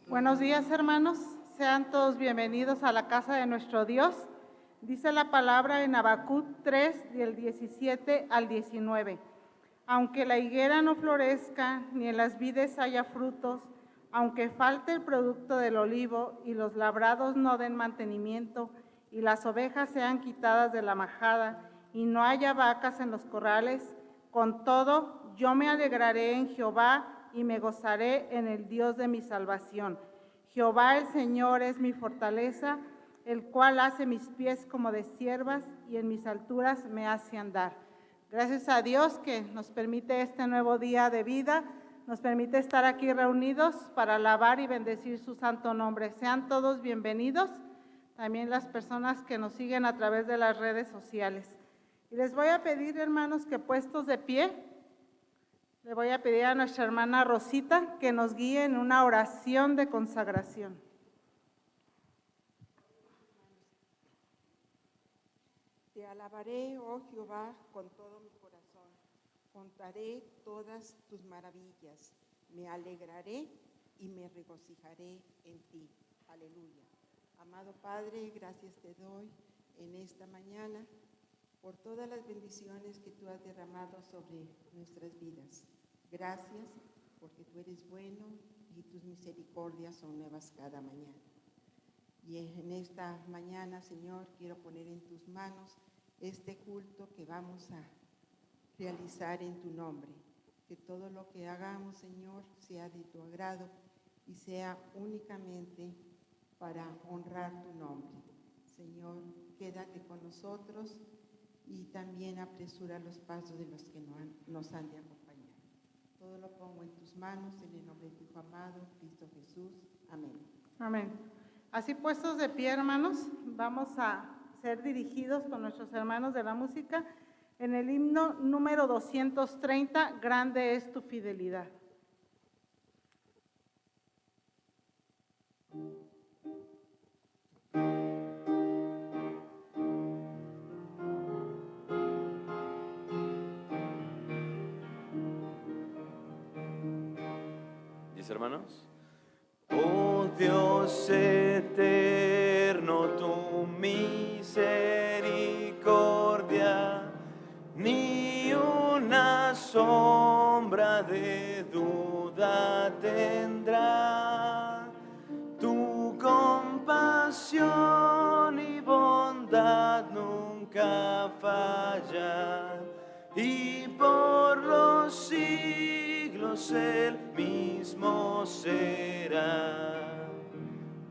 Buenos días, hermanos. Sean todos bienvenidos a la casa de nuestro Dios. Dice la palabra en Habacuc 3, del 17 al 19. Aunque la higuera no florezca, ni en las vides haya frutos, aunque falte el producto del olivo, y los labrados no den mantenimiento, y las ovejas sean quitadas de la majada, y no haya vacas en los corrales, con todo yo me alegraré en Jehová, y me gozaré en el Dios de mi salvación. Jehová el Señor es mi fortaleza, el cual hace mis pies como de ciervas y en mis alturas me hace andar. Gracias a Dios que nos permite este nuevo día de vida, nos permite estar aquí reunidos para alabar y bendecir su santo nombre. Sean todos bienvenidos, también las personas que nos siguen a través de las redes sociales. Y les voy a pedir, hermanos, que puestos de pie, le voy a pedir a nuestra hermana Rosita que nos guíe en una oración de consagración. Te alabaré, oh Jehová, con todo mi corazón. Contaré todas tus maravillas. Me alegraré y me regocijaré en ti. Aleluya. Amado Padre, gracias te doy en esta mañana por todas las bendiciones que tú has derramado sobre nuestras vidas. Gracias porque tú eres bueno y tus misericordias son nuevas cada mañana. Y en esta mañana, Señor, quiero poner en tus manos este culto que vamos a realizar en tu nombre. Que todo lo que hagamos, Señor, sea de tu agrado y sea únicamente para honrar tu nombre. Señor, quédate con nosotros y también apresura los pasos de los que nos han de acompañar. Todo lo pongo en tus manos, en el nombre de tu Hijo amado, Cristo Jesús. Amén. Amén. Así puestos de pie, hermanos, vamos a ser dirigidos con nuestros hermanos de la música en el himno número 230, Grande es tu fidelidad. Hermanos, oh Dios eterno, tu misericordia ni una sombra de duda tendrá. Tu compasión y bondad nunca fallan, y por los siglos el mismo será.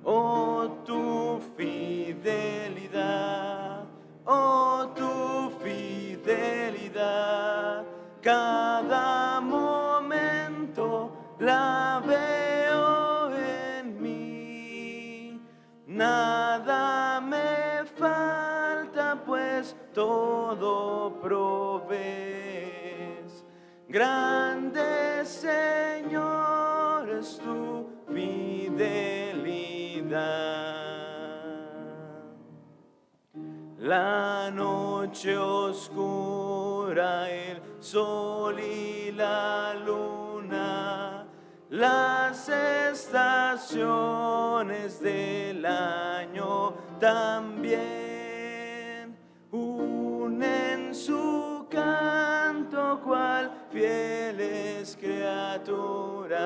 Oh, tu fidelidad, oh, tu fidelidad, cada momento la veo en mí. Nada me falta, pues todo provees. Grande, Señor, es tu fidelidad. La noche oscura, el sol y la luna, las estaciones del año también unen su canto cual fieles criaturas,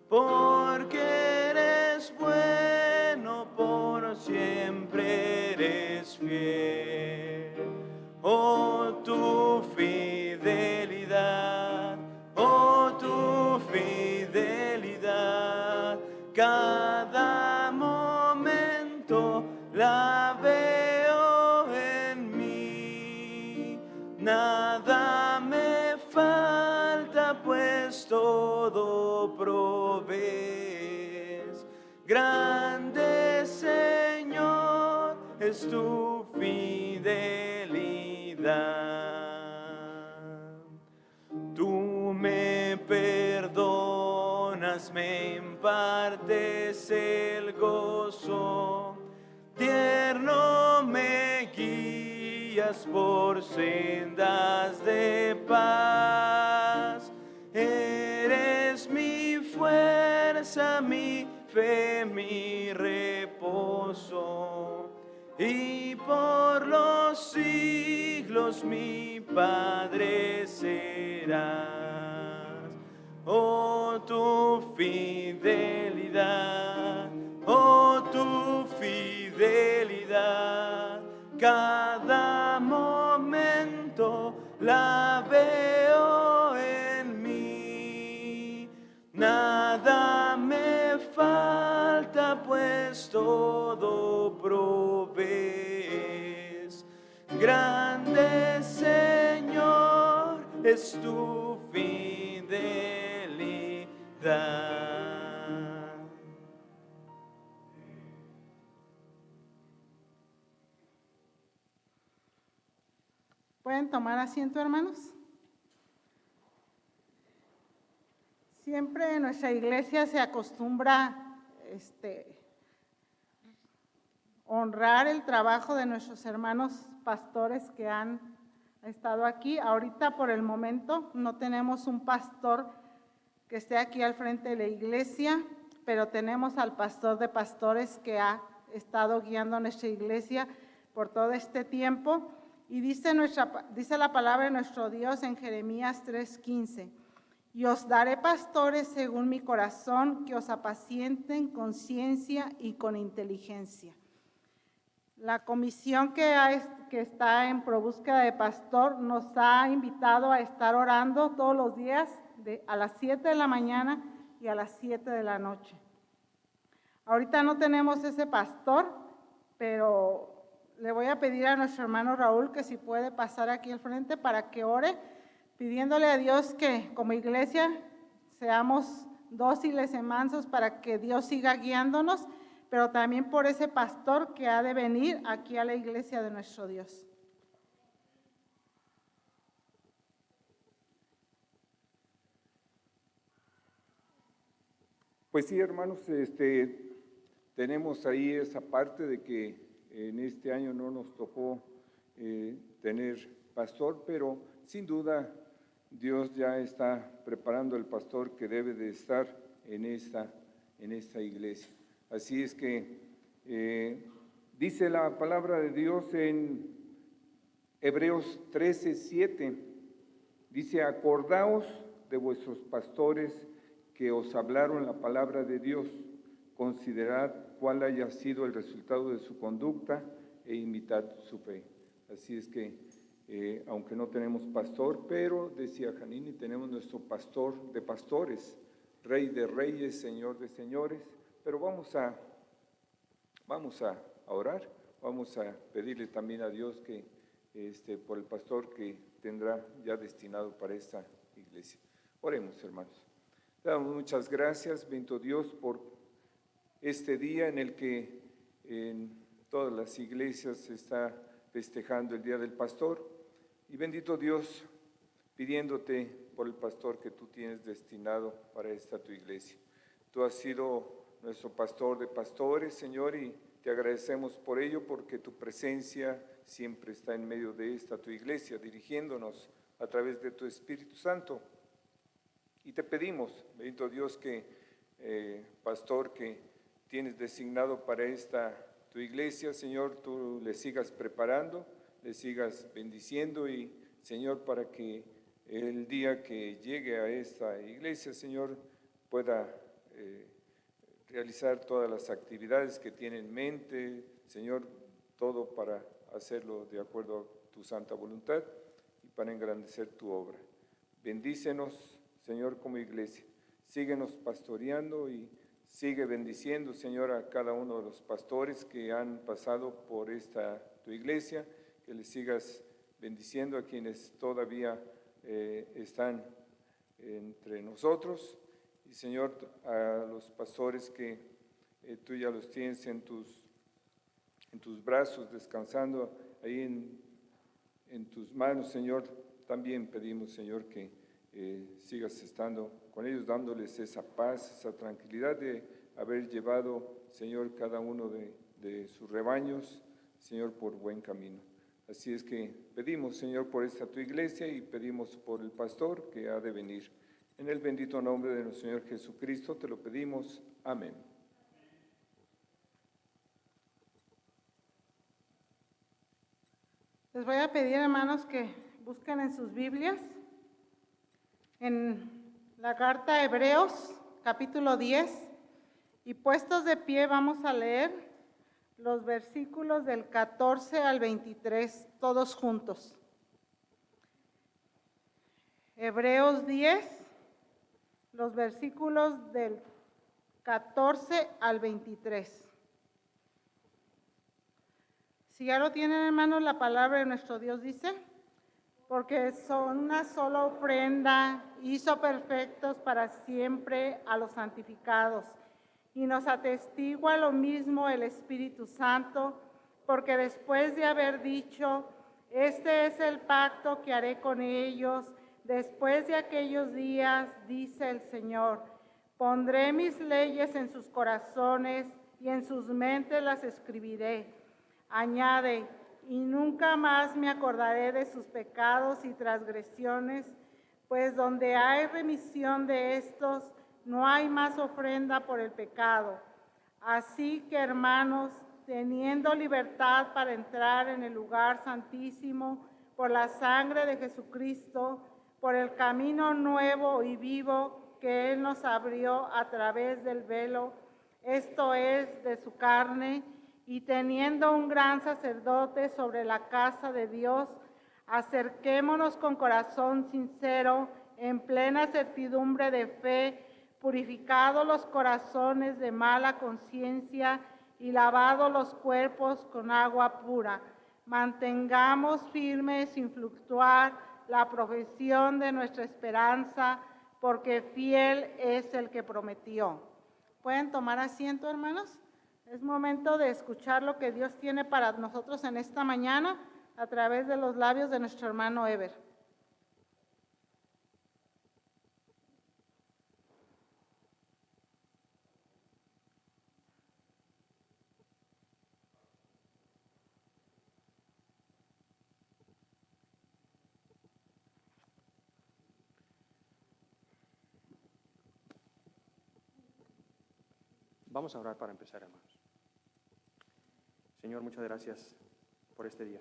porque eres bueno, por siempre eres fiel. Oh, tu fidelidad, oh, tu fidelidad, cada momento la veo en mí. Nada me falta, pues todo provees. Grande, Señor, es tu fidelidad. Tú me perdonas, me impartes el gozo, tierno me guías por sendas de paz. Eres mi fuerza, mi fe, mi reposo, y por los siglos mi Padre serás. Oh, tu fidelidad, oh, tu fidelidad, cada momento la veo en mí. Nada me falta, pues todo provees. Grande Señor es tu fidelidad. ¿Pueden tomar asiento, hermanos? Siempre en nuestra iglesia se acostumbra honrar el trabajo de nuestros hermanos pastores que han estado aquí. Ahorita, por el momento, no tenemos un pastor que esté aquí al frente de la iglesia, pero tenemos al pastor de pastores que ha estado guiando a nuestra iglesia por todo este tiempo. Y dice la palabra de nuestro Dios en Jeremías 3:15, y os daré pastores según mi corazón, que os apacienten con ciencia y con inteligencia. La comisión que está en búsqueda de pastor nos ha invitado a estar orando todos los días a las 7 de la mañana y a las 7 de la noche. Ahorita no tenemos ese pastor, pero le voy a pedir a nuestro hermano Raúl que si puede pasar aquí al frente para que ore, pidiéndole a Dios que como iglesia seamos dóciles y mansos para que Dios siga guiándonos, pero también por ese pastor que ha de venir aquí a la iglesia de nuestro Dios. Pues sí, hermanos, tenemos ahí esa parte de que en este año no nos tocó tener pastor, pero sin duda Dios ya está preparando el pastor que debe de estar en esta iglesia. Así es que dice la palabra de Dios en Hebreos 13:7, dice: acordaos de vuestros pastores que os hablaron la palabra de Dios, considerad cuál haya sido el resultado de su conducta e imitad su fe. Así es que, aunque no tenemos pastor, pero decía Janini, tenemos nuestro pastor de pastores, Rey de reyes, Señor de señores. Pero vamos a orar, vamos a pedirle también a Dios que por el pastor que tendrá ya destinado para esta iglesia. Oremos, hermanos. Le damos muchas gracias, bendito Dios, por este día en el que en todas las iglesias se está festejando el Día del Pastor. Y bendito Dios, pidiéndote por el pastor que tú tienes destinado para esta tu iglesia. Tú has sido nuestro pastor de pastores, Señor, y te agradecemos por ello, porque tu presencia siempre está en medio de esta tu iglesia, dirigiéndonos a través de tu Espíritu Santo. Y te pedimos, bendito Dios, que pastor que tienes designado para esta tu iglesia, Señor, tú le sigas preparando, le sigas bendiciendo y, Señor, para que el día que llegue a esta iglesia, Señor, pueda realizar todas las actividades que tiene en mente, Señor, todo para hacerlo de acuerdo a tu santa voluntad y para engrandecer tu obra. Bendícenos, Señor, como iglesia. Síguenos pastoreando y sigue bendiciendo, Señor, a cada uno de los pastores que han pasado por esta tu iglesia, que les sigas bendiciendo a quienes todavía están entre nosotros. Y, Señor, a los pastores que tú ya los tienes en tus brazos, descansando ahí en tus manos, Señor, también pedimos, Señor, que sigas estando con ellos, dándoles esa paz, esa tranquilidad de haber llevado, Señor, cada uno de sus rebaños, Señor, por buen camino. Así es que pedimos, Señor, por esta tu iglesia y pedimos por el pastor que ha de venir. En el bendito nombre de nuestro Señor Jesucristo te lo pedimos. Amén. Les voy a pedir, hermanos, que busquen en sus Biblias, en la carta a Hebreos, capítulo 10, y puestos de pie vamos a leer los versículos del 14 al 23, todos juntos. Hebreos 10, los versículos del 14 al 23. Si ya lo tienen, hermanos, la palabra de nuestro Dios dice: porque son una sola ofrenda, hizo perfectos para siempre a los santificados. Y nos atestigua lo mismo el Espíritu Santo, porque después de haber dicho: este es el pacto que haré con ellos después de aquellos días, dice el Señor, pondré mis leyes en sus corazones y en sus mentes las escribiré. Añade: y nunca más me acordaré de sus pecados y transgresiones, pues donde hay remisión de estos, no hay más ofrenda por el pecado. Así que, hermanos, teniendo libertad para entrar en el lugar santísimo por la sangre de Jesucristo, por el camino nuevo y vivo que Él nos abrió a través del velo, esto es, de su carne, y teniendo un gran sacerdote sobre la casa de Dios, acerquémonos con corazón sincero, en plena certidumbre de fe, purificados los corazones de mala conciencia y lavados los cuerpos con agua pura. Mantengamos firme sin fluctuar la profesión de nuestra esperanza, porque fiel es el que prometió. ¿Pueden tomar asiento, hermanos? Es momento de escuchar lo que Dios tiene para nosotros en esta mañana a través de los labios de nuestro hermano Eber. Vamos a orar para empezar, hermanos. Señor, muchas gracias por este día.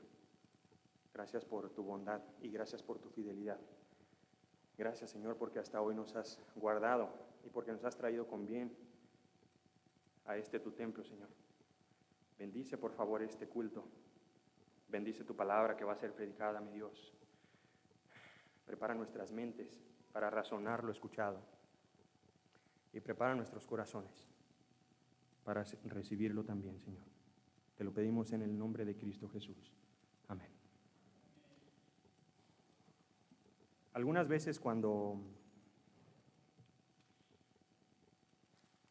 Gracias por tu bondad y gracias por tu fidelidad. Gracias, Señor, porque hasta hoy nos has guardado y porque nos has traído con bien a tu templo, Señor. Bendice, por favor, este culto. Bendice tu palabra que va a ser predicada, mi Dios. Prepara nuestras mentes para razonar lo escuchado y prepara nuestros corazones para recibirlo también, Señor. Te lo pedimos en el nombre de Cristo Jesús. Amén. Algunas veces cuando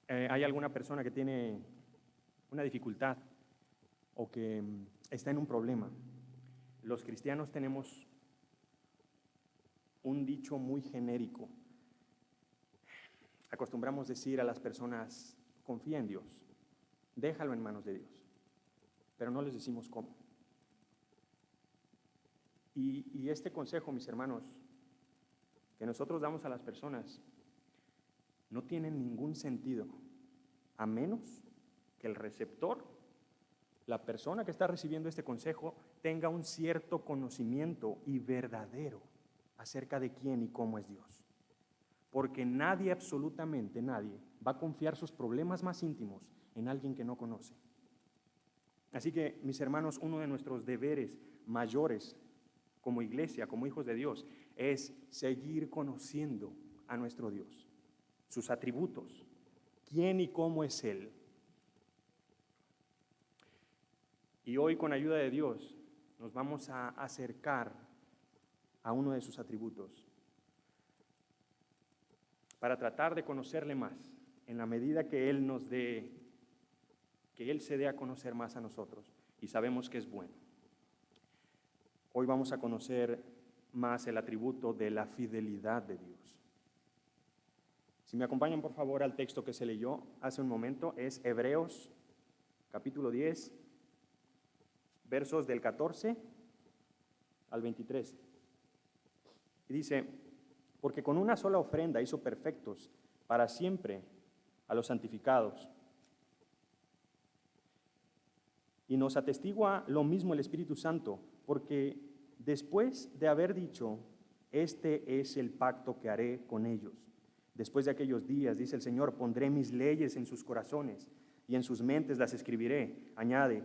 hay alguna persona que tiene una dificultad o que está en un problema, los cristianos tenemos un dicho muy genérico. Acostumbramos decir a las personas: confía en Dios, déjalo en manos de Dios. Pero no les decimos cómo. Y este consejo, mis hermanos, que nosotros damos a las personas, no tiene ningún sentido, a menos que el receptor, la persona que está recibiendo este consejo, tenga un cierto conocimiento y verdadero acerca de quién y cómo es Dios. Porque nadie, absolutamente nadie, va a confiar sus problemas más íntimos en alguien que no conoce. Así que, mis hermanos, uno de nuestros deberes mayores como iglesia, como hijos de Dios, es seguir conociendo a nuestro Dios, sus atributos, quién y cómo es Él. Y hoy, con ayuda de Dios, nos vamos a acercar a uno de sus atributos para tratar de conocerle más, en la medida que Él nos dé, que Él se dé a conocer más a nosotros, y sabemos que es bueno. Hoy vamos a conocer más el atributo de la fidelidad de Dios. Si me acompañan, por favor, al texto que se leyó hace un momento, es Hebreos, capítulo 10, versos del 14 al 23. Y dice: porque con una sola ofrenda hizo perfectos para siempre a los santificados. Y nos atestigua lo mismo el Espíritu Santo, porque después de haber dicho, este es el pacto que haré con ellos. Después de aquellos días, dice el Señor, pondré mis leyes en sus corazones y en sus mentes las escribiré. Añade,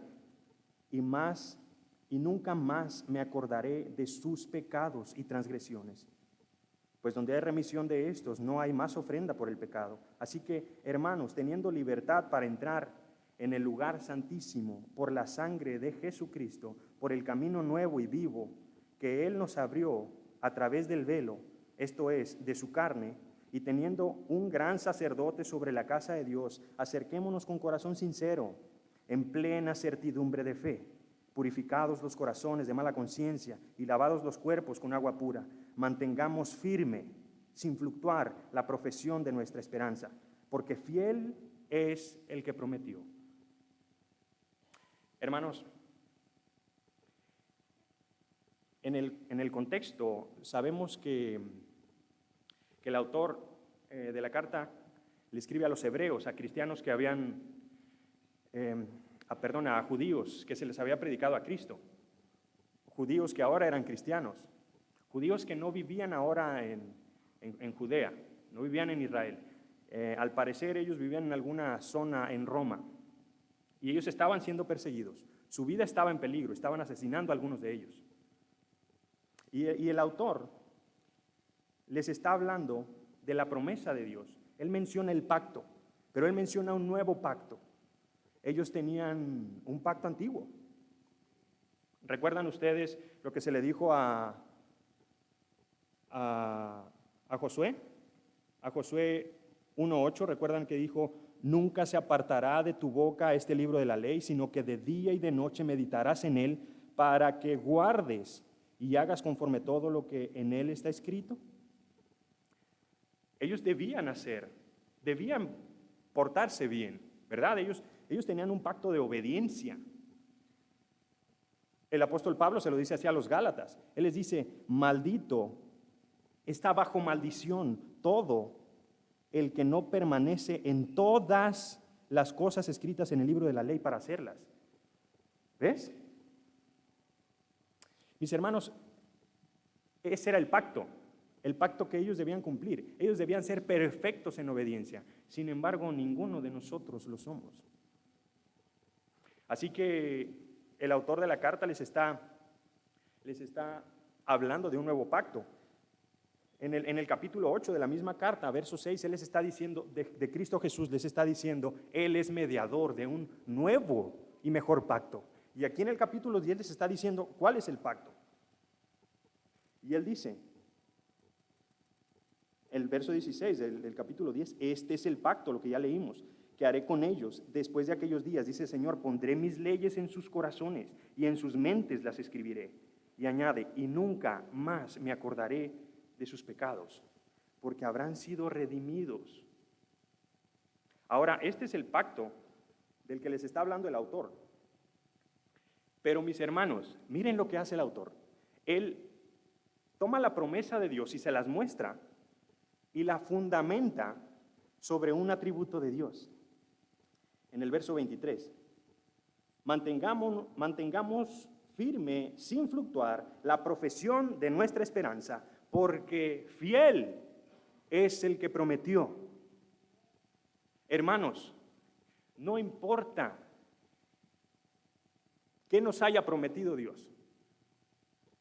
y nunca más me acordaré de sus pecados y transgresiones. Pues donde hay remisión de estos, no hay más ofrenda por el pecado. Así que, hermanos, teniendo libertad para entrar en el lugar santísimo por la sangre de Jesucristo, por el camino nuevo y vivo que Él nos abrió a través del velo, esto es, de su carne, y teniendo un gran sacerdote sobre la casa de Dios, acerquémonos con corazón sincero, en plena certidumbre de fe, purificados los corazones de mala conciencia y lavados los cuerpos con agua pura, mantengamos firme, sin fluctuar, la profesión de nuestra esperanza, porque fiel es el que prometió. Hermanos, en el contexto sabemos que el autor de la carta le escribe a los hebreos, a cristianos que habían, a judíos que se les había predicado a Cristo, judíos que ahora eran cristianos, judíos que no vivían ahora en Judea, no vivían en Israel. Al parecer ellos vivían en alguna zona en Roma y ellos estaban siendo perseguidos. Su vida estaba en peligro, estaban asesinando a algunos de ellos. Y el autor les está hablando de la promesa de Dios. Él menciona el pacto, pero él menciona un nuevo pacto. Ellos tenían un pacto antiguo. ¿Recuerdan ustedes lo que se le dijo a Josué? A Josué 1:8, ¿recuerdan que dijo: nunca se apartará de tu boca este libro de la ley, sino que de día y de noche meditarás en él para que guardes y hagas conforme todo lo que en él está escrito? Ellos debían portarse bien, ¿verdad? Ellos tenían un pacto de obediencia. El apóstol Pablo se lo dice así a los Gálatas. Él les dice: maldito, está bajo maldición todo el que no permanece en todas las cosas escritas en el libro de la ley para hacerlas. ¿Ves? Mis hermanos, ese era el pacto que ellos debían cumplir. Ellos debían ser perfectos en obediencia. Sin embargo, ninguno de nosotros lo somos. Así que el autor de la carta les está hablando de un nuevo pacto. En el capítulo 8 de la misma carta, verso 6, Él les está diciendo, de Cristo Jesús les está diciendo, Él es mediador de un nuevo y mejor pacto. Y aquí en el capítulo 10 les está diciendo cuál es el pacto. Y Él dice, el verso 16 del capítulo 10, este es el pacto, lo que ya leímos, que haré con ellos después de aquellos días, dice el Señor, pondré mis leyes en sus corazones y en sus mentes las escribiré. Y añade, y nunca más me acordaré de sus pecados, porque habrán sido redimidos. Ahora, este es el pacto del que les está hablando el autor. Pero mis hermanos, miren lo que hace el autor. Él toma la promesa de Dios y se las muestra y la fundamenta sobre un atributo de Dios. En el verso 23, mantengamos firme, sin fluctuar, la profesión de nuestra esperanza, porque fiel es el que prometió. Hermanos, no importa qué nos haya prometido Dios.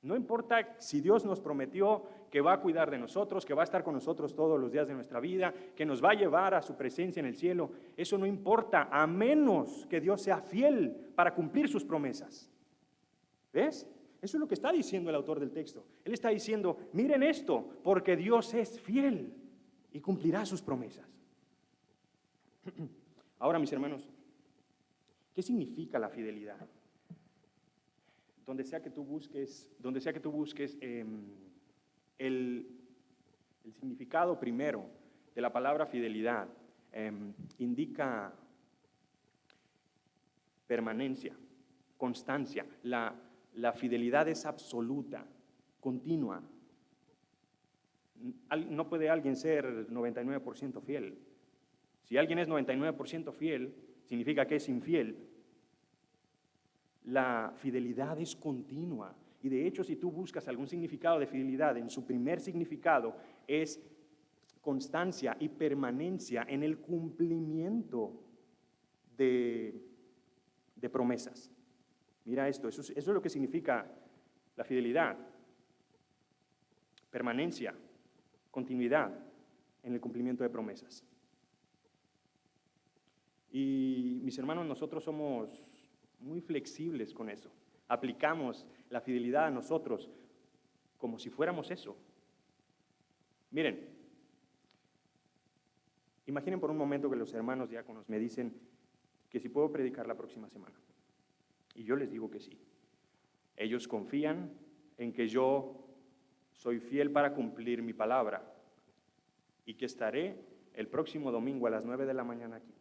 No importa si Dios nos prometió que va a cuidar de nosotros, que va a estar con nosotros todos los días de nuestra vida, que nos va a llevar a su presencia en el cielo. Eso no importa, a menos que Dios sea fiel para cumplir sus promesas. ¿Ves? Eso es lo que está diciendo el autor del texto. Él está diciendo, miren esto, porque Dios es fiel y cumplirá sus promesas. Ahora, mis hermanos, ¿qué significa la fidelidad? Donde sea que tú busques el significado primero de la palabra fidelidad, indica permanencia, constancia. La fidelidad es absoluta, continua. No puede alguien ser 99% fiel. Si alguien es 99% fiel, significa que es infiel. La fidelidad es continua. Y de hecho, si tú buscas algún significado de fidelidad, en su primer significado es constancia y permanencia en el cumplimiento de promesas. Mira esto, eso es lo que significa la fidelidad. Permanencia, continuidad en el cumplimiento de promesas. Y mis hermanos, nosotros somos muy flexibles con eso. Aplicamos la fidelidad a nosotros como si fuéramos eso. Miren, imaginen por un momento que los hermanos diáconos me dicen que si puedo predicar la próxima semana. Y yo les digo que sí. Ellos confían en que yo soy fiel para cumplir mi palabra y que estaré el próximo domingo a las 9 de la mañana aquí.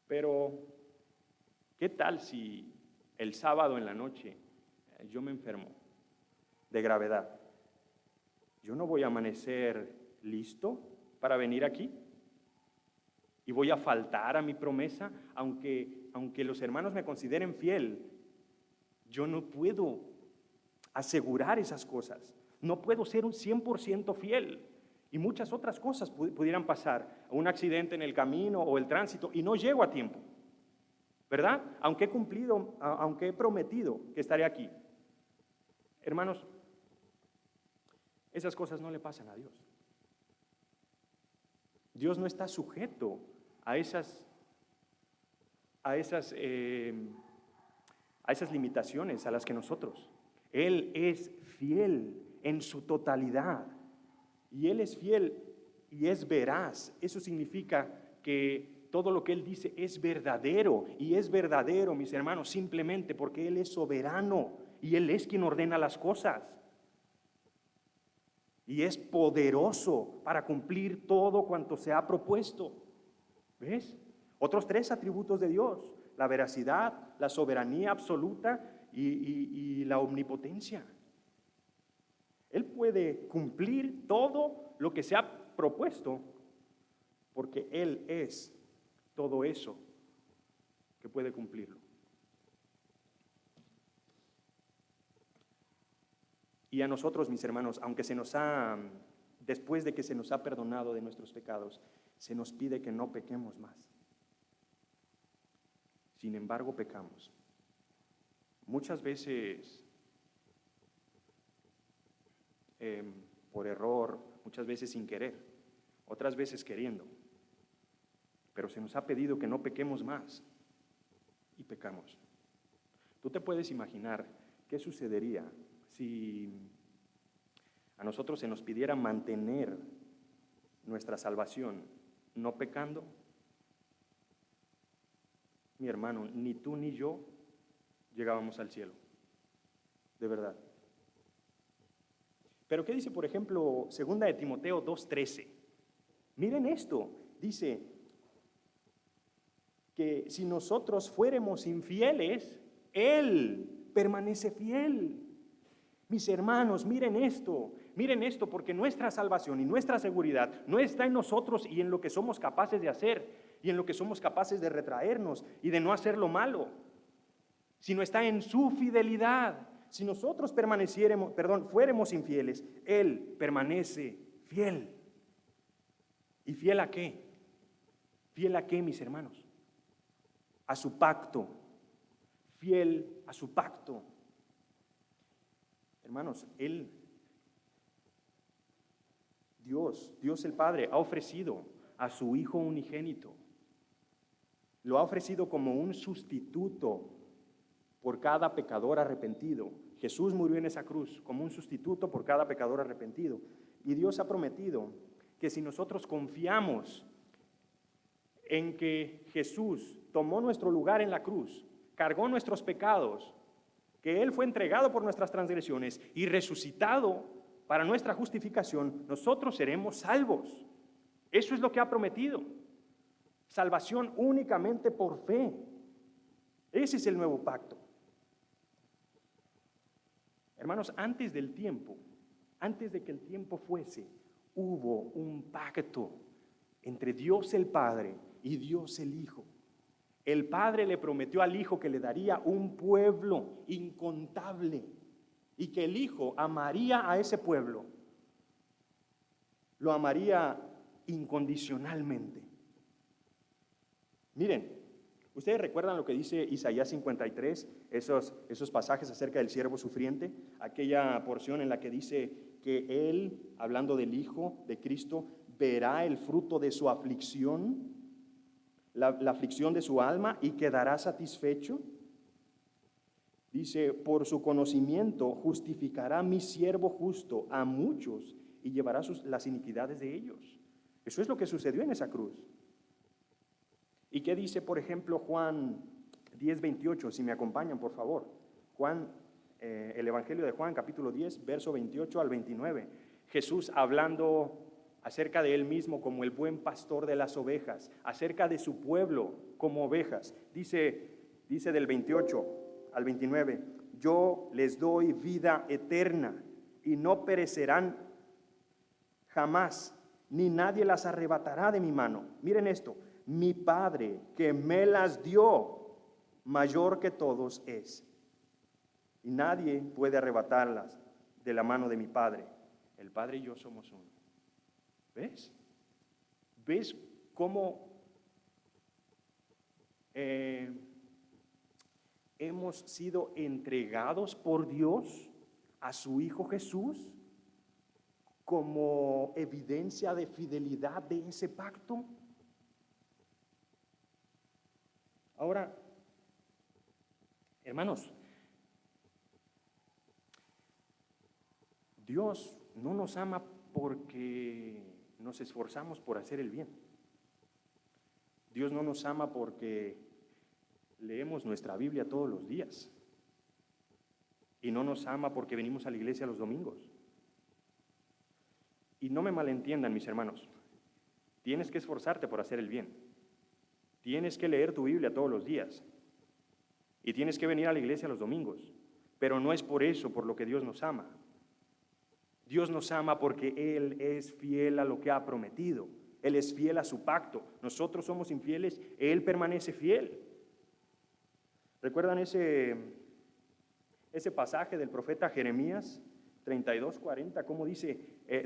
Pero, ¿qué tal si el sábado en la noche yo me enfermo de gravedad? Yo no voy a amanecer listo para venir aquí y voy a faltar a mi promesa, aunque los hermanos me consideren fiel. Yo no puedo asegurar esas cosas. No puedo ser un 100% fiel. Y muchas otras cosas pudieran pasar. Un accidente en el camino o el tránsito y no llego a tiempo. ¿Verdad? Aunque he cumplido, aunque he prometido que estaré aquí. Hermanos, esas cosas no le pasan a Dios. Dios no está sujeto a esas limitaciones a las que nosotros. Él es fiel en su totalidad. Y Él es fiel y es veraz. Eso significa que todo lo que Él dice es verdadero. Y es verdadero, mis hermanos, simplemente porque Él es soberano. Y Él es quien ordena las cosas. Y es poderoso para cumplir todo cuanto se ha propuesto. ¿Ves? Otros 3 atributos de Dios: la veracidad, la soberanía absoluta y la omnipotencia. Él puede cumplir todo lo que se ha propuesto porque Él es todo eso que puede cumplirlo. Y a nosotros, mis hermanos, aunque después de que se nos ha perdonado de nuestros pecados, se nos pide que no pequemos más. Sin embargo, pecamos. Muchas veces por error, muchas veces sin querer, otras veces queriendo. Pero se nos ha pedido que no pequemos más y pecamos. Tú te puedes imaginar qué sucedería si a nosotros se nos pidiera mantener nuestra salvación no pecando. Mi hermano, ni tú ni yo llegábamos al cielo, de verdad. Pero ¿qué dice, por ejemplo, 2 de Timoteo 2:13? Miren esto, dice que si nosotros fuéramos infieles, Él permanece fiel. Mis hermanos, miren esto, porque nuestra salvación y nuestra seguridad no está en nosotros y en lo que somos capaces de hacer y en lo que somos capaces de retraernos y de no hacer lo malo, sino está en su fidelidad. Si nosotros fuéramos infieles, Él permanece fiel. ¿Y fiel a qué? ¿Fiel a qué, mis hermanos? A su pacto. Fiel a su pacto. Hermanos, Dios el Padre ha ofrecido a su Hijo unigénito. Lo ha ofrecido como un sustituto por cada pecador arrepentido. Jesús murió en esa cruz como un sustituto por cada pecador arrepentido. Y Dios ha prometido que si nosotros confiamos en que Jesús tomó nuestro lugar en la cruz, cargó nuestros pecados, que Él fue entregado por nuestras transgresiones y resucitado para nuestra justificación, nosotros seremos salvos. Eso es lo que ha prometido. Salvación únicamente por fe. Ese es el nuevo pacto. Hermanos, antes del tiempo, antes de que el tiempo fuese, hubo un pacto entre Dios el Padre y Dios el Hijo. El Padre le prometió al Hijo que le daría un pueblo incontable y que el Hijo amaría a ese pueblo. Lo amaría incondicionalmente. Miren, ¿ustedes recuerdan lo que dice Isaías 53? Esos pasajes acerca del siervo sufriente, aquella porción en la que dice que Él, hablando del Hijo de Cristo, verá el fruto de su aflicción, la aflicción de su alma, y quedará satisfecho. Dice, por su conocimiento justificará mi siervo justo a muchos y llevará las iniquidades de ellos. Eso es lo que sucedió en esa cruz. ¿Y qué dice, por ejemplo, Juan 10:28? Si me acompañan, por favor. Juan, el Evangelio de Juan, capítulo 10, verso 28 al 29. Jesús hablando acerca de Él mismo como el buen pastor de las ovejas, acerca de su pueblo como ovejas. Dice del 28 al 29, yo les doy vida eterna y no perecerán jamás, ni nadie las arrebatará de mi mano. Miren esto, mi Padre que me las dio, mayor que todos es, y nadie puede arrebatarlas de la mano de mi Padre. El Padre y yo somos uno. ¿Ves? ¿Ves cómo hemos sido entregados por Dios a su Hijo Jesús como evidencia de fidelidad de ese pacto? Ahora, hermanos, Dios no nos ama porque nos esforzamos por hacer el bien. Dios no nos ama porque leemos nuestra Biblia todos los días. Y no nos ama porque venimos a la iglesia los domingos. Y no me malentiendan, mis hermanos. Tienes que esforzarte por hacer el bien. Tienes que leer tu Biblia todos los días. Y tienes que venir a la iglesia los domingos. Pero no es por eso por lo que Dios nos ama. Dios nos ama porque Él es fiel a lo que ha prometido. Él es fiel a su pacto. Nosotros somos infieles, Él permanece fiel. ¿Recuerdan ese pasaje del profeta Jeremías 32:40? ¿Cómo dice?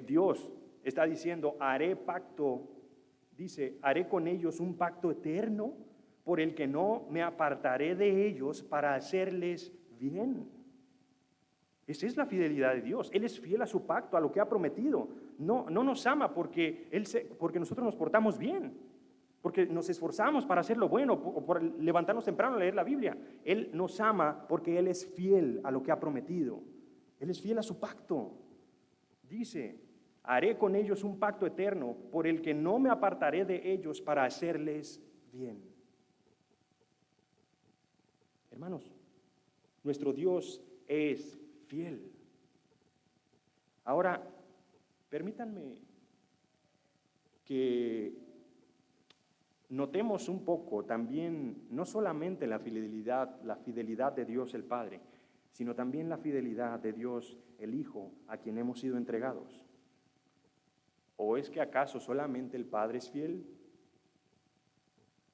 Dios está diciendo, haré pacto, dice, haré con ellos un pacto eterno por el que no me apartaré de ellos para hacerles bien. Esa es la fidelidad de Dios. Él es fiel a su pacto, a lo que ha prometido. No nos ama porque nosotros nos portamos bien, porque nos esforzamos para hacer lo bueno, o por levantarnos temprano a leer la Biblia. Él nos ama porque Él es fiel a lo que ha prometido. Él es fiel a su pacto. Dice, haré con ellos un pacto eterno por el que no me apartaré de ellos para hacerles bien. Hermanos, nuestro Dios es fiel. Ahora, permítanme que notemos un poco también, no solamente la fidelidad de Dios el Padre, sino también la fidelidad de Dios el Hijo, a quien hemos sido entregados. ¿O es que acaso solamente el Padre es fiel?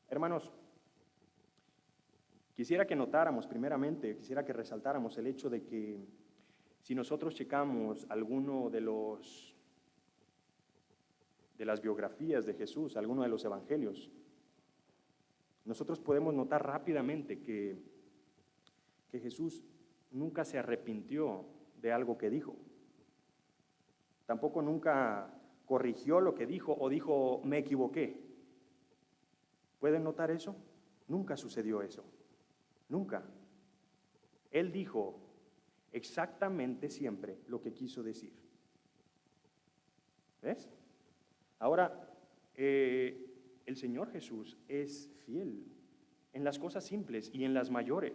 Hermanos, quisiera que notáramos primeramente, quisiera que resaltáramos el hecho de que si nosotros checamos alguno de las biografías de Jesús, alguno de los evangelios, nosotros podemos notar rápidamente que Jesús nunca se arrepintió de algo que dijo. Tampoco nunca corrigió lo que dijo o dijo, me equivoqué. ¿Pueden notar eso? Nunca sucedió eso. Nunca. Él dijo exactamente siempre lo que quiso decir. ¿Ves? Ahora, el Señor Jesús es fiel en las cosas simples y en las mayores.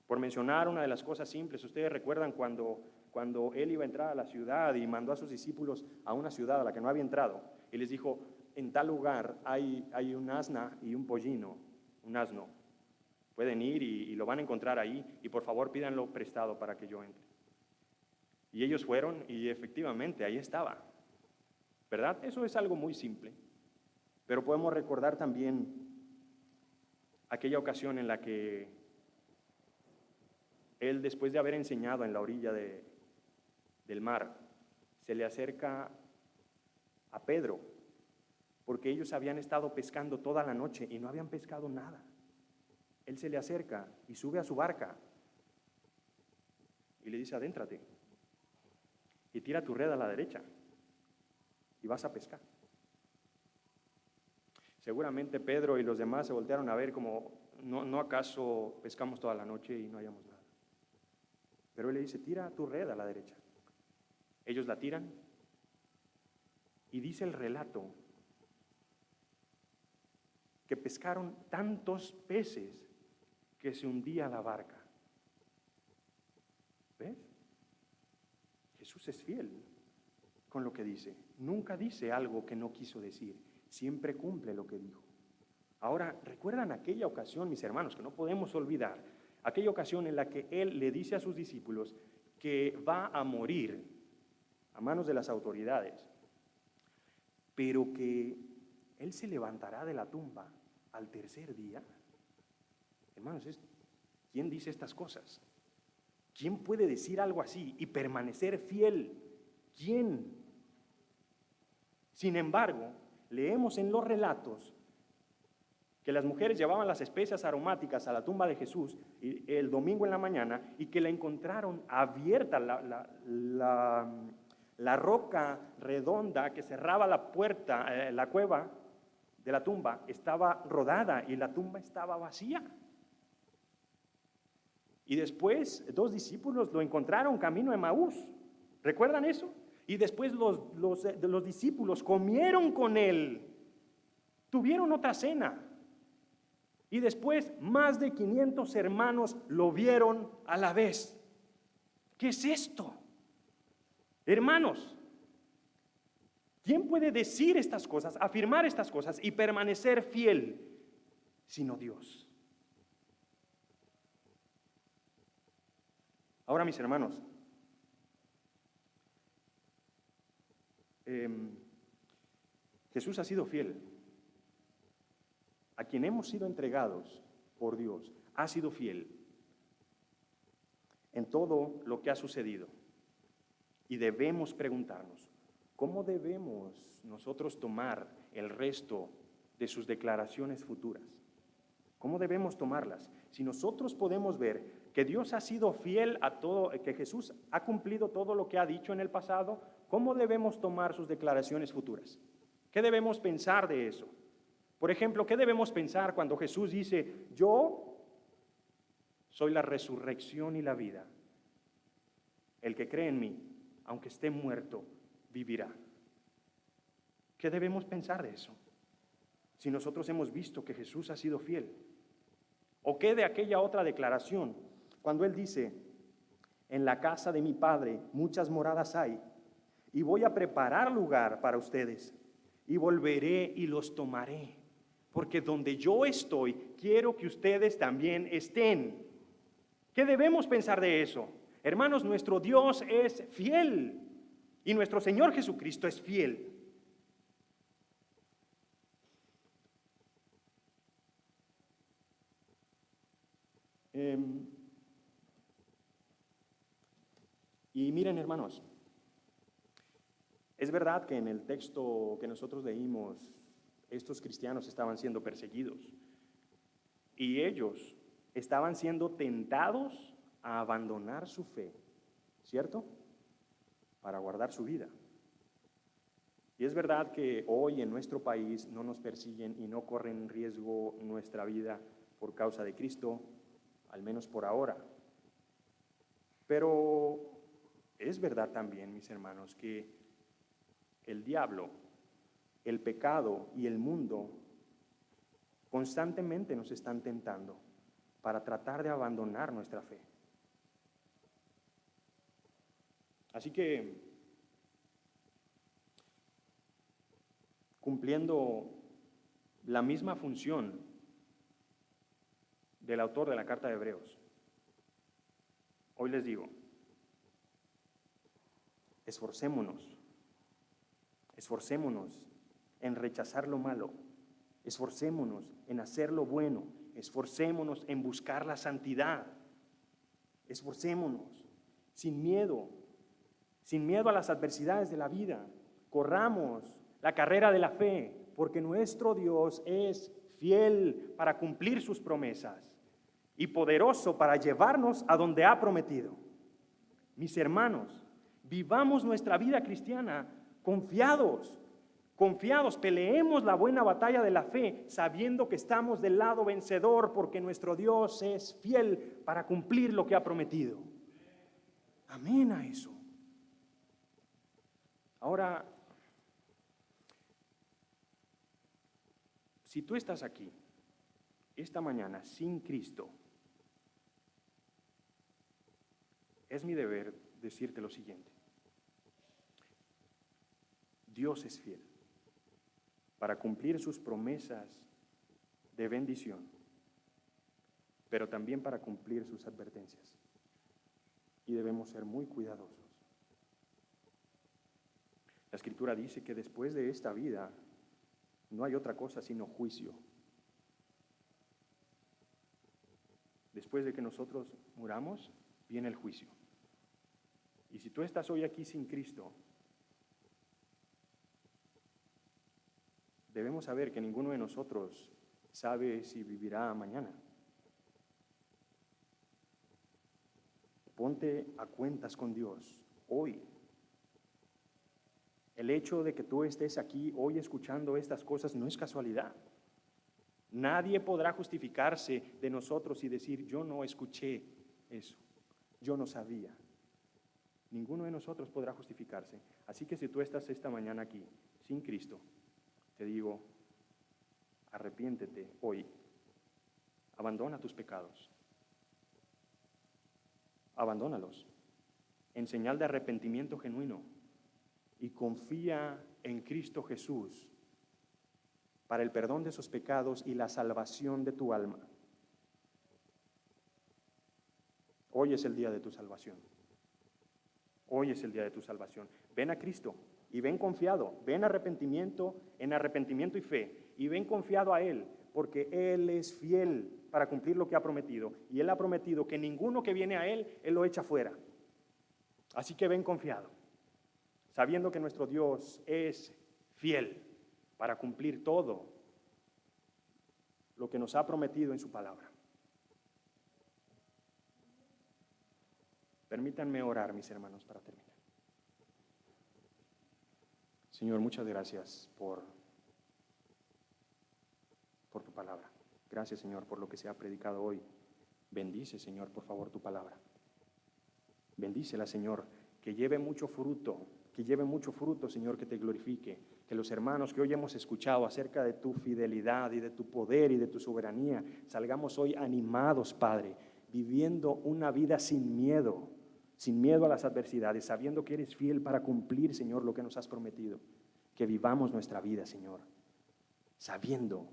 Por mencionar una de las cosas simples, ustedes recuerdan cuando Él iba a entrar a la ciudad y mandó a sus discípulos a una ciudad a la que no había entrado, y les dijo, en tal lugar hay un asna y un pollino, un asno. Pueden ir y lo van a encontrar ahí, y por favor pídanlo prestado para que yo entre. Y ellos fueron y efectivamente ahí estaba, ¿verdad? Eso es algo muy simple, pero podemos recordar también aquella ocasión en la que él, después de haber enseñado en la orilla del mar, se le acerca a Pedro, porque ellos habían estado pescando toda la noche y no habían pescado nada. Él se le acerca y sube a su barca y le dice: adéntrate y tira tu red a la derecha y vas a pescar. Seguramente Pedro y los demás se voltearon a ver como, ¿no acaso pescamos toda la noche y no hallamos nada? Pero él le dice: tira tu red a la derecha. Ellos la tiran y dice el relato que pescaron tantos peces que se hundía la barca. ¿Ves? Jesús es fiel con lo que dice. Nunca dice algo que no quiso decir. Siempre cumple lo que dijo. Ahora, ¿recuerdan aquella ocasión, mis hermanos, que no podemos olvidar? Aquella ocasión en la que Él le dice a sus discípulos que va a morir a manos de las autoridades, pero que Él se levantará de la tumba al tercer día. Hermanos, ¿quién dice estas cosas? ¿Quién puede decir algo así y permanecer fiel? ¿Quién? Sin embargo, leemos en los relatos que las mujeres llevaban las especias aromáticas a la tumba de Jesús el domingo en la mañana y que la encontraron abierta, la roca redonda que cerraba la puerta, la cueva de la tumba, estaba rodada y la tumba estaba vacía. Y después 2 discípulos lo encontraron camino a Emaús. ¿Recuerdan eso? Y después los discípulos comieron con él, tuvieron otra cena. Y después más de 500 hermanos lo vieron a la vez. ¿Qué es esto? Hermanos, ¿quién puede decir estas cosas, afirmar estas cosas y permanecer fiel sino Dios? Ahora, mis hermanos, Jesús ha sido fiel. A quien hemos sido entregados por Dios, ha sido fiel en todo lo que ha sucedido. Y debemos preguntarnos, ¿cómo debemos nosotros tomar el resto de sus declaraciones futuras? ¿Cómo debemos tomarlas? Si nosotros podemos ver que Dios ha sido fiel a todo, que Jesús ha cumplido todo lo que ha dicho en el pasado, ¿cómo debemos tomar sus declaraciones futuras? ¿Qué debemos pensar de eso? Por ejemplo, ¿qué debemos pensar cuando Jesús dice: yo soy la resurrección y la vida? El que cree en mí, aunque esté muerto, vivirá. ¿Qué debemos pensar de eso? Si nosotros hemos visto que Jesús ha sido fiel. ¿O qué de aquella otra declaración? Cuando Él dice: en la casa de mi Padre muchas moradas hay, y voy a preparar lugar para ustedes, y volveré y los tomaré. Porque donde yo estoy, quiero que ustedes también estén. ¿Qué debemos pensar de eso? Hermanos, nuestro Dios es fiel y nuestro Señor Jesucristo es fiel. Y miren, hermanos, es verdad que en el texto que nosotros leímos, estos cristianos estaban siendo perseguidos y ellos estaban siendo tentados a abandonar su fe, ¿cierto? Para guardar su vida. Y es verdad que hoy en nuestro país no nos persiguen y no corren en riesgo nuestra vida por causa de Cristo, al menos por ahora. Pero es verdad también, mis hermanos, que el diablo, el pecado y el mundo constantemente nos están tentando para tratar de abandonar nuestra fe. Así que, cumpliendo la misma función del autor de la carta de Hebreos, hoy les digo, Esforcémonos en rechazar lo malo, esforcémonos en hacer lo bueno, esforcémonos en buscar la santidad, esforcémonos sin miedo a las adversidades de la vida. Corramos la carrera de la fe, porque nuestro Dios es fiel para cumplir sus promesas y poderoso para llevarnos a donde ha prometido. Mis hermanos, vivamos nuestra vida cristiana confiados, peleemos la buena batalla de la fe, sabiendo que estamos del lado vencedor, porque nuestro Dios es fiel para cumplir lo que ha prometido. Amén a eso. Ahora, si tú estás aquí esta mañana sin Cristo, es mi deber decirte lo siguiente. Dios es fiel para cumplir sus promesas de bendición, pero también para cumplir sus advertencias. Y debemos ser muy cuidadosos. La Escritura dice que después de esta vida no hay otra cosa sino juicio. Después de que nosotros muramos, viene el juicio. Y si tú estás hoy aquí sin Cristo, debemos saber que ninguno de nosotros sabe si vivirá mañana. Ponte a cuentas con Dios hoy. El hecho de que tú estés aquí hoy escuchando estas cosas no es casualidad. Nadie podrá justificarse de nosotros y decir, yo no escuché eso, yo no sabía. Ninguno de nosotros podrá justificarse. Así que si tú estás esta mañana aquí sin Cristo, te digo, arrepiéntete hoy. Abandona tus pecados. Abandónalos en señal de arrepentimiento genuino y confía en Cristo Jesús para el perdón de sus pecados y la salvación de tu alma. Hoy es el día de tu salvación. Hoy es el día de tu salvación. Ven a Cristo y ven confiado, ven en arrepentimiento y fe, y ven confiado a Él, porque Él es fiel para cumplir lo que ha prometido, y Él ha prometido que ninguno que viene a Él lo echa fuera. Así que ven confiado, sabiendo que nuestro Dios es fiel para cumplir todo lo que nos ha prometido en su palabra. Permítanme orar, mis hermanos, para terminar. Señor, muchas gracias por tu palabra. Gracias, Señor, por lo que se ha predicado hoy. Bendice, Señor, por favor, tu palabra. Bendícela, Señor, que lleve mucho fruto, Señor, que te glorifique. Que los hermanos que hoy hemos escuchado acerca de tu fidelidad y de tu poder y de tu soberanía, salgamos hoy animados, Padre, viviendo una vida sin miedo a las adversidades, sabiendo que eres fiel para cumplir, Señor, lo que nos has prometido. Que vivamos nuestra vida, Señor, sabiendo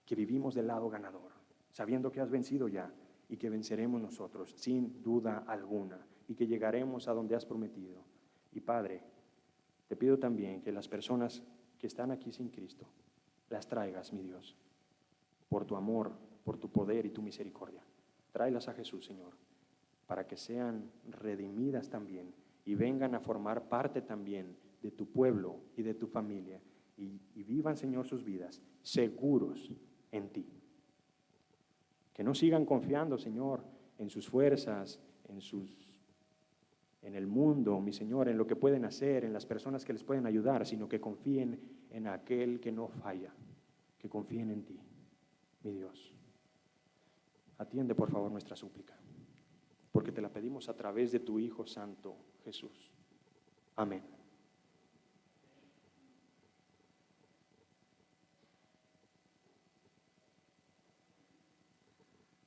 que vivimos del lado ganador, sabiendo que has vencido ya y que venceremos nosotros, sin duda alguna, y que llegaremos a donde has prometido. Y Padre, te pido también que las personas que están aquí sin Cristo, las traigas, mi Dios, por tu amor, por tu poder y tu misericordia. Tráelas a Jesús, Señor, para que sean redimidas también y vengan a formar parte también de tu pueblo y de tu familia y vivan, Señor, sus vidas seguros en ti. Que no sigan confiando, Señor, en sus fuerzas, en el mundo, mi Señor, en lo que pueden hacer, en las personas que les pueden ayudar, sino que confíen en aquel que no falla, que confíen en ti, mi Dios. Atiende, por favor, nuestra súplica, porque te la pedimos a través de tu Hijo Santo, Jesús. Amén.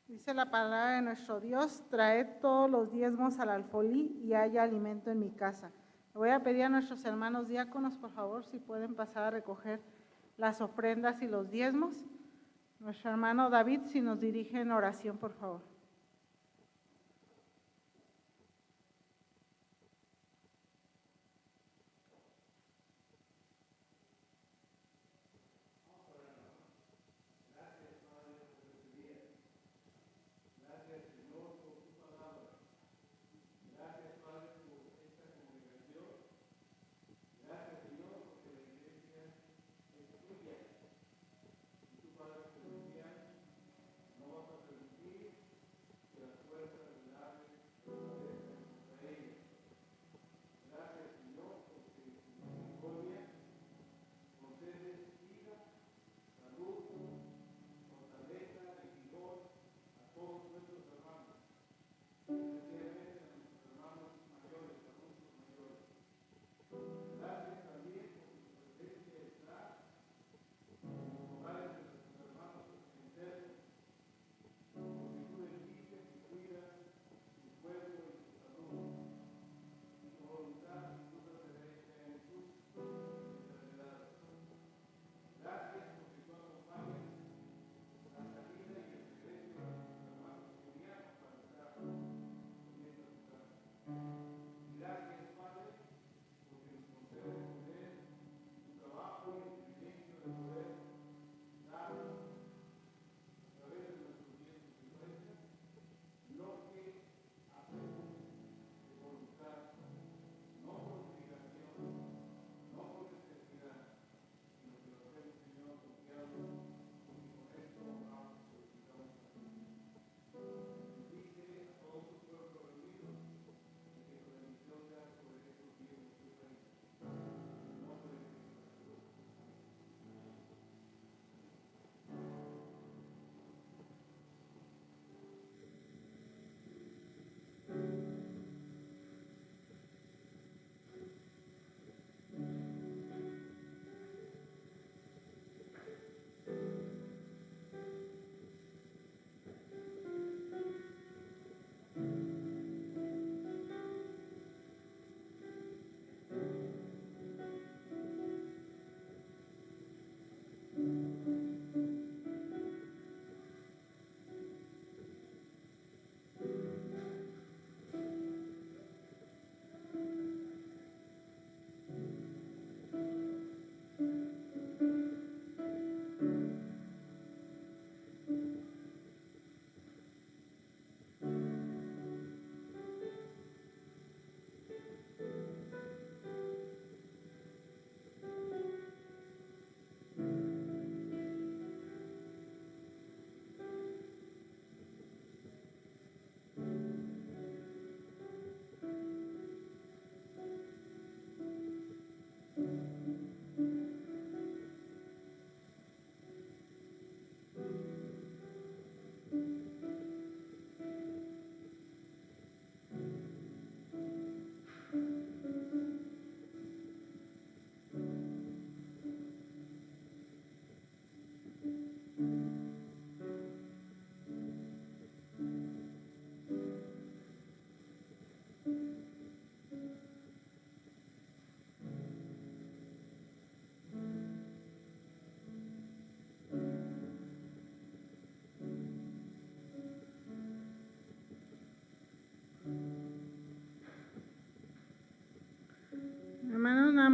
Dice la palabra de nuestro Dios, traed todos los diezmos al alfolí y haya alimento en mi casa. Le voy a pedir a nuestros hermanos diáconos, por favor, si pueden pasar a recoger las ofrendas y los diezmos. Nuestro hermano David, si nos dirige en oración, por favor.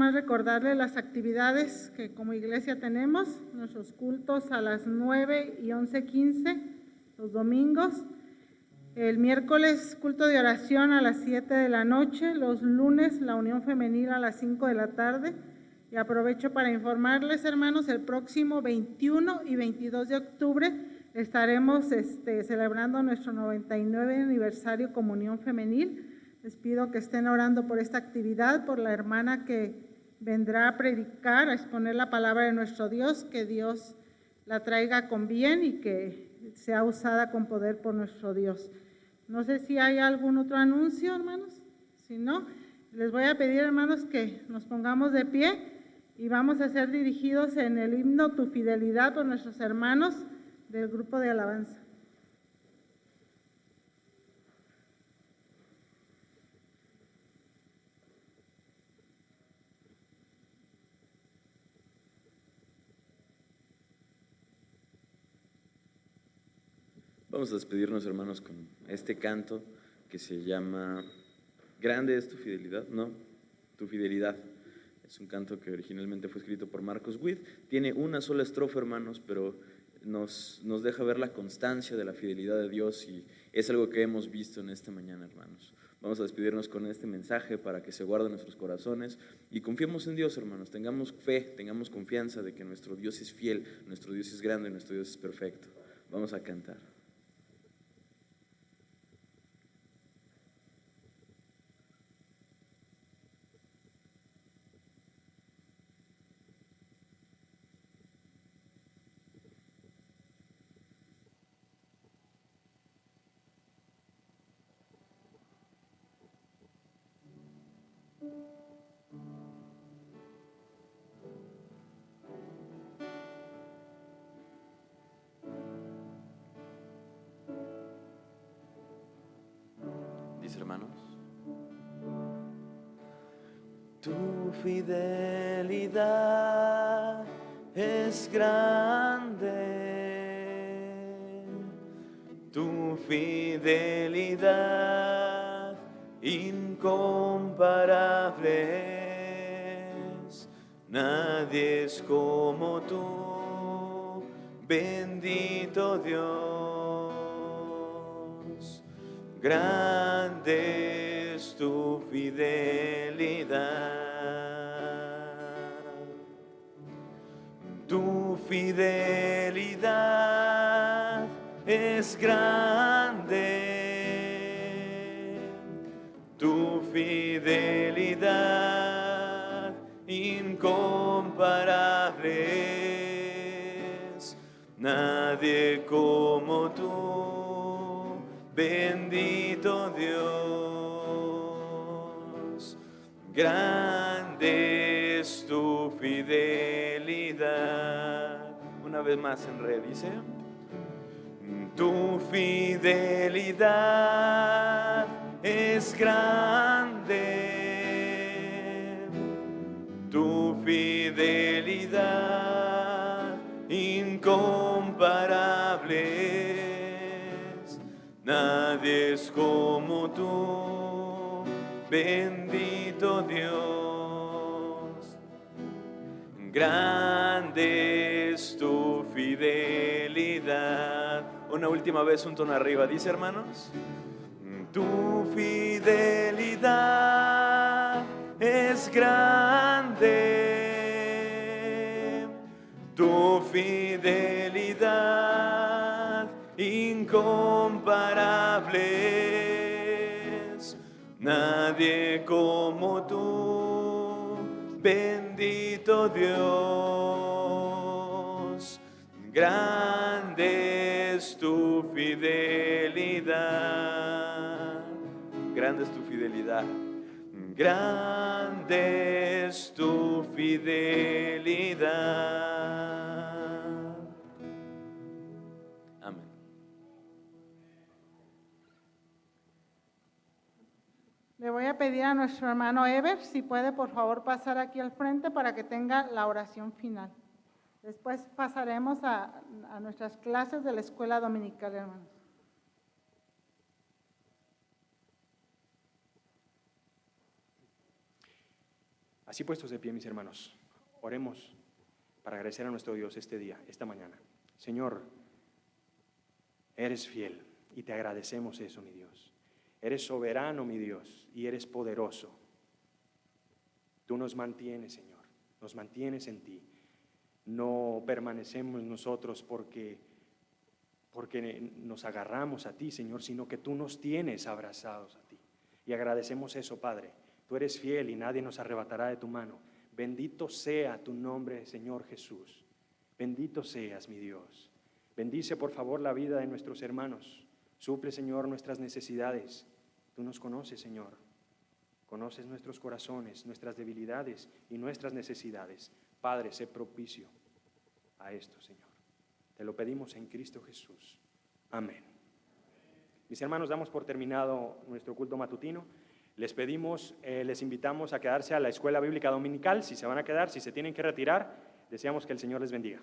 más recordarles las actividades que como iglesia tenemos, nuestros cultos a las 9 y 11:15, los domingos. El miércoles, culto de oración a las 7 de la noche. Los lunes, la unión femenil a las 5 de la tarde. Y aprovecho para informarles, hermanos, el próximo 21 y 22 de octubre estaremos celebrando nuestro 99 aniversario Comunión Femenil. Les pido que estén orando por esta actividad, por la hermana que vendrá a predicar, a exponer la palabra de nuestro Dios, que Dios la traiga con bien y que sea usada con poder por nuestro Dios. No sé si hay algún otro anuncio, hermanos. Si no, les voy a pedir, hermanos, que nos pongamos de pie y vamos a ser dirigidos en el himno Tu Fidelidad por nuestros hermanos del grupo de alabanza. Vamos a despedirnos, hermanos, con este canto que se llama Grande es tu fidelidad, ¿no? Tu fidelidad. Es un canto que originalmente fue escrito por Marcos Witt. Tiene una sola estrofa, hermanos, pero nos deja ver la constancia de la fidelidad de Dios y es algo que hemos visto en esta mañana, hermanos. Vamos a despedirnos con este mensaje para que se guarde en nuestros corazones y confiemos en Dios, hermanos. Tengamos fe, tengamos confianza de que nuestro Dios es fiel, nuestro Dios es grande, nuestro Dios es perfecto. Vamos a cantar. Hermanos, Tu fidelidad es grande, tu fidelidad incomparable es. Nadie es como tú, bendito Dios. Grande es tu fidelidad. Tu fidelidad es grande. Tu fidelidad incomparable es. Nadie como tú, bendito Dios. Grande es tu fidelidad. Una vez más en re, dice: tu fidelidad es grande, tu fidelidad incomparable es. Nadie es como tú, bendito Dios. Grande es tu fidelidad. Una última vez, un tono arriba, dice, hermanos: tu fidelidad es grande, tu fidelidad incomparable es. Nadie como tú, bendito Dios. Grande es tu fidelidad. Grande es tu fidelidad. Grande es tu fidelidad. Amén. Le voy a pedir a nuestro hermano Ever si puede por favor pasar aquí al frente para que tenga la oración final. Después pasaremos a nuestras clases de la escuela dominical, hermanos. Así puestos de pie, mis hermanos, oremos para agradecer a nuestro Dios este día, esta mañana. Señor, eres fiel y te agradecemos eso, mi Dios. Eres soberano, mi Dios, y eres poderoso. Tú nos mantienes, Señor, nos mantienes en ti. No permanecemos nosotros porque nos agarramos a ti, Señor, sino que tú nos tienes abrazados a ti. Y agradecemos eso, Padre. Tú eres fiel y nadie nos arrebatará de tu mano. Bendito sea tu nombre, Señor Jesús. Bendito seas, mi Dios. Bendice, por favor, la vida de nuestros hermanos. Suple, Señor, nuestras necesidades. Tú nos conoces, Señor. Conoces nuestros corazones, nuestras debilidades y nuestras necesidades. Padre, sé propicio a esto, Señor. Te lo pedimos en Cristo Jesús. Amén. Mis hermanos, damos por terminado nuestro culto matutino. Les invitamos a quedarse a la escuela bíblica dominical. Si se van a quedar, si se tienen que retirar, deseamos que el Señor les bendiga.